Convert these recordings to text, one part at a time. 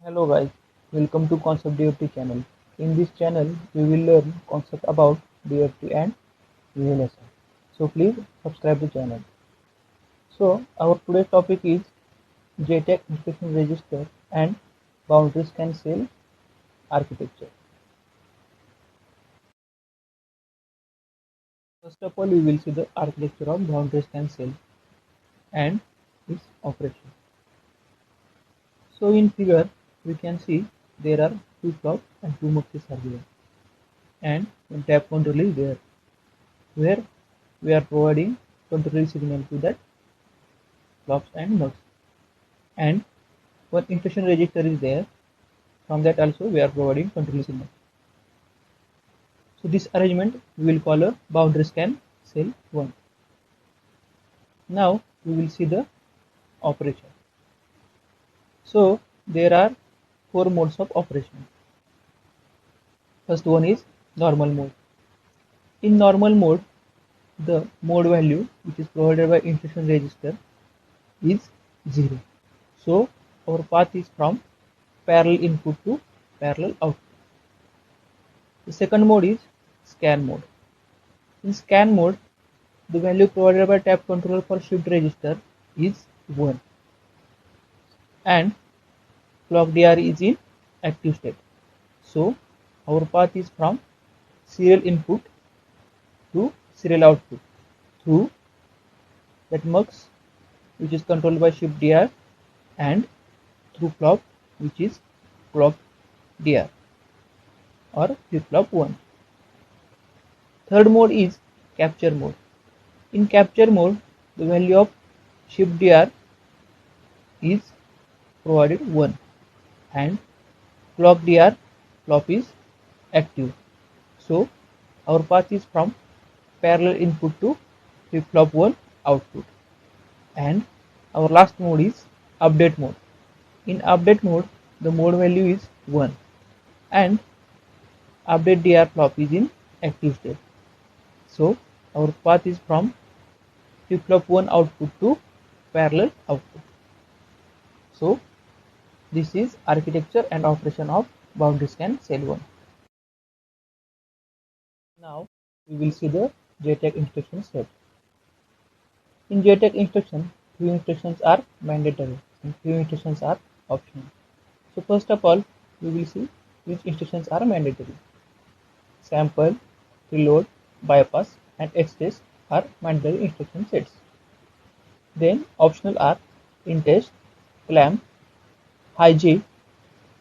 Hello guys, welcome to Concept DFT channel. In this channel, we will learn concept about DFT and VLSI. So please subscribe the channel. So our today's topic is JTAG instruction register and boundary scan cell architecture. First of all, we will see the architecture of boundary scan cell and its operation. So in figure, we can see there are two flops and two muxes are there, and one tap control is there, where we are providing control signal to that flops and mux, and one instruction register is there. From that also we are providing control signal. So this arrangement we will call a boundary scan cell 1. Now we will see the operation. So there are four modes of operation. First one is normal mode. In normal mode, the mode value which is provided by instruction register is 0. So our path is from parallel input to parallel output. The second mode is scan mode. In scan mode, the value provided by tap controller for shift register is 1 and clock DR is in active state. So our path is from serial input to serial output through that mux which is controlled by shift DR and through clock which is clock DR or flip flop 1. Third mode is capture mode. In capture mode, the value of shift DR is provided 1 and clock DR flop is active. So our path is from parallel input to flip flop 1 output. And our last mode is update mode. In update mode, the mode value is 1 and update DR flop is in active state. So our path is from flip flop 1 output to parallel output. So this is architecture and operation of boundary scan cell 1. Now we will see the JTAG instruction set. In JTAG instruction, few instructions are mandatory and few instructions are optional. So first of all, we will see which instructions are mandatory. Sample, reload, bypass and extest are mandatory instruction sets. Then optional are intest, clamp, high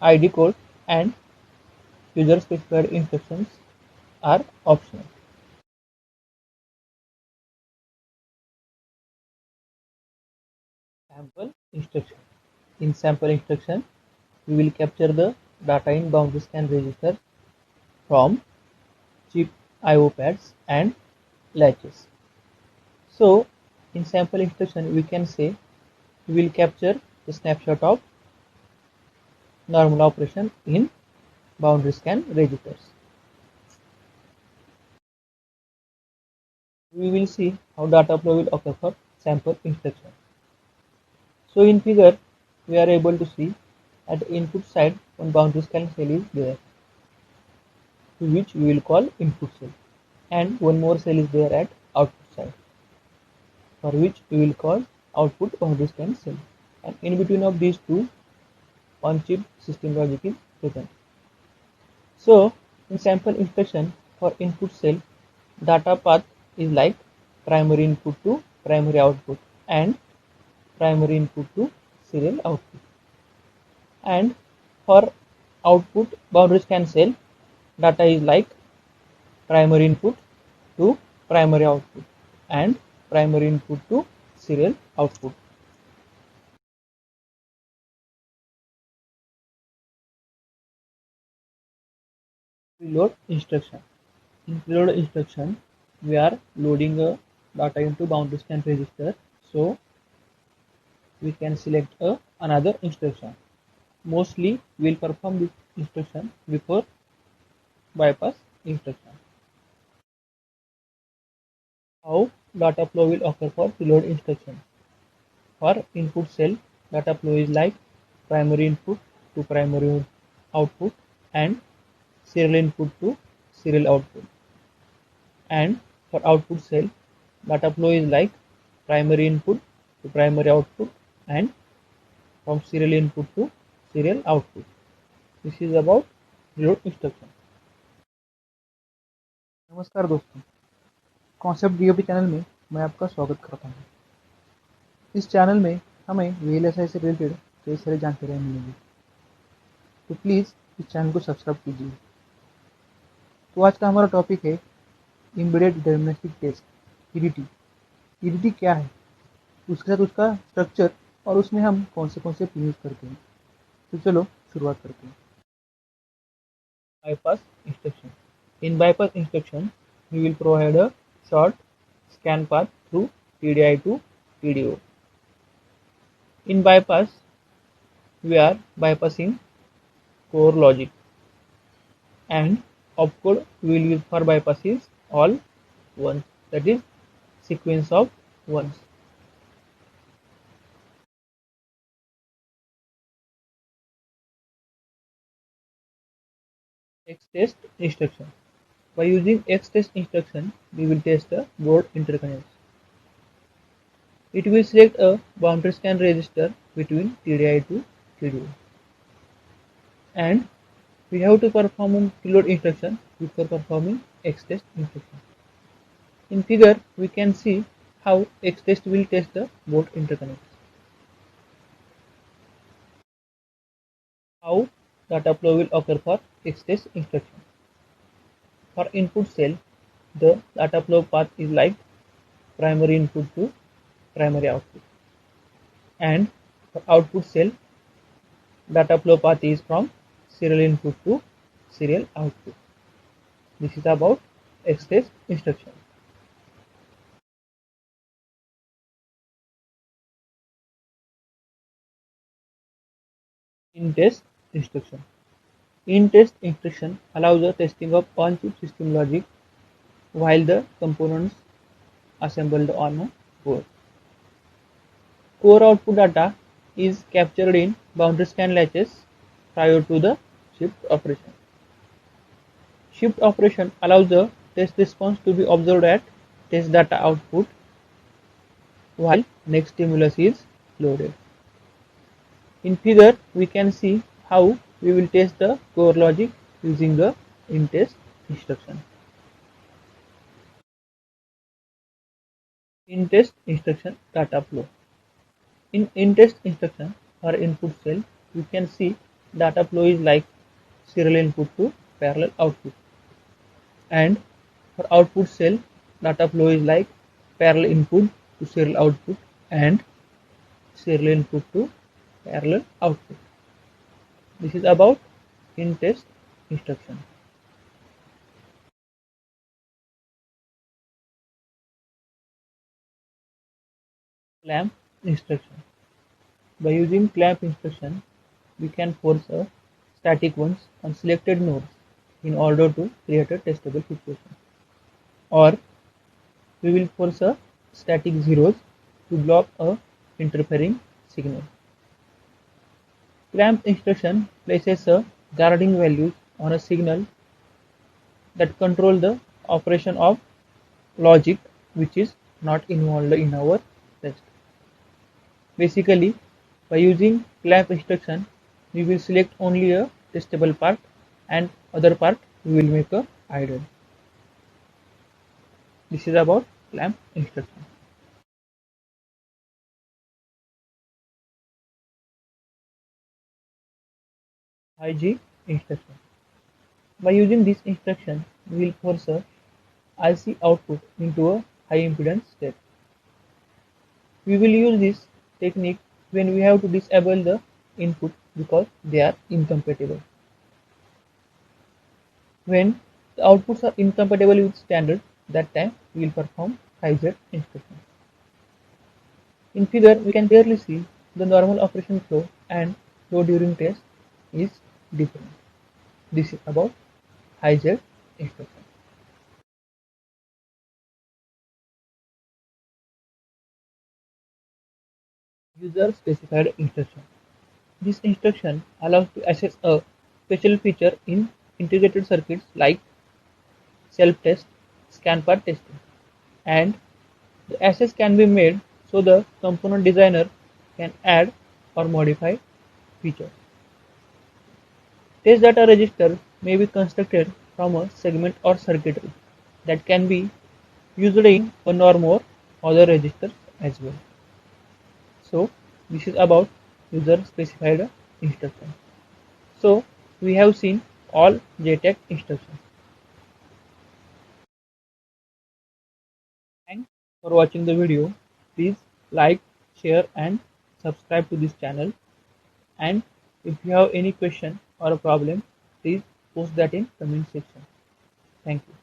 ID code and user specified instructions are optional. Sample instruction. In sample instruction, we will capture the data in boundary scan register from chip IO pads and latches. So in sample instruction, we can say we will capture the snapshot of normal operation in boundary scan registers. We will see how data flow will occur for sample instruction. So in figure, we are able to see at the input side one boundary scan cell is there, which we will call input cell, and one more cell is there at output side, for which we will call output boundary scan cell, and in between of these two, on chip system logic is present. So in sample instruction for input cell, data path is like primary input to primary output and primary input to serial output. And for output boundary scan cell, data is like primary input to primary output and primary input to serial output. Preload instruction. In preload instruction, we are loading a data into boundary scan register, so we can select another instruction. Mostly we will perform this instruction before bypass instruction. How data flow will occur for preload instruction? For input cell, data flow is like primary input to primary output and serial input to serial output. And for output cell, data flow is like primary input to primary output and from serial input to serial output. This is about reload instruction. नमस्कार दोस्तों, concept DOP channel में मैं आपका स्वागत करता हूँ। इस channel में हमें वीएलएसआई से रिलेटेड कई सारी जानकारियाँ मिलेंगी, तो प्लीज़ इस चैनल को सब्सक्राइब कीजिए। तो आज का हमारा टॉपिक है embedded deterministic test EDT. EDT क्या है, उसके साथ उसका स्ट्रक्चर और उसमें हम कौन से यूज़ करते हैं। तो चलो शुरुआत करते हैं। Bypass instruction. In bypass instruction, we will provide a short scan path through TDI to TDO. In bypass, we are bypassing core logic, and opcode we will use for bypass is all ones, that is sequence of ones. X-test instruction. By using X-test instruction, we will test the board interconnects. It will select a boundary scan register between TDI to TDO, and we have to perform reload instruction before performing X-test instruction. In figure, we can see how X-test will test the both interconnects. How data flow will occur for X-test instruction. For input cell, the data flow path is like primary input to primary output, and for output cell, data flow path is from serial input to serial output. This is about X-test instruction. In-test instruction. In-test instruction allows the testing of on-chip system logic while the components assembled on a board. Core output data is captured in boundary scan latches prior to the shift operation. Shift operation allows the test response to be observed at test data output while next stimulus is loaded. In figure, we can see how we will test the core logic using the in-test instruction. In-test instruction data flow. In in-test instruction for input cell, we can see data flow is like serial input to parallel output, and for output cell, data flow is like parallel input to serial output and serial input to parallel output. This is about in-test instruction. Clamp instruction. By using clamp instruction, we can force a static ones on selected nodes in order to create a testable situation, or we will force a static zeros to block a interfering signal. Clamp instruction places a guarding values on a signal that control the operation of logic which is not involved in our test. Basically, by using clamp instruction, we will select only a testable part and other part we will make a idle. This is about clamp instruction. High-G instruction. By using this instruction, we will force a IC output into a high impedance state. We will use this technique when we have to disable the input because they are incompatible. When the outputs are incompatible with standard, that time we will perform high-Z instruction. In figure, we can clearly see the normal operation flow and flow during test is different. This is about high-Z instruction. User specified instruction. This instruction allows to access a special feature in integrated circuits like self-test, scan part testing, and the access can be made so the component designer can add or modify features. Test data register may be constructed from a segment or circuitry that can be used in one or more other registers as well. So this is about user specified instructions. So we have seen all JTAG instructions. Thanks for watching the video. Please like, share and subscribe to this channel. And if you have any question or a problem, please post that in comment section. Thank you.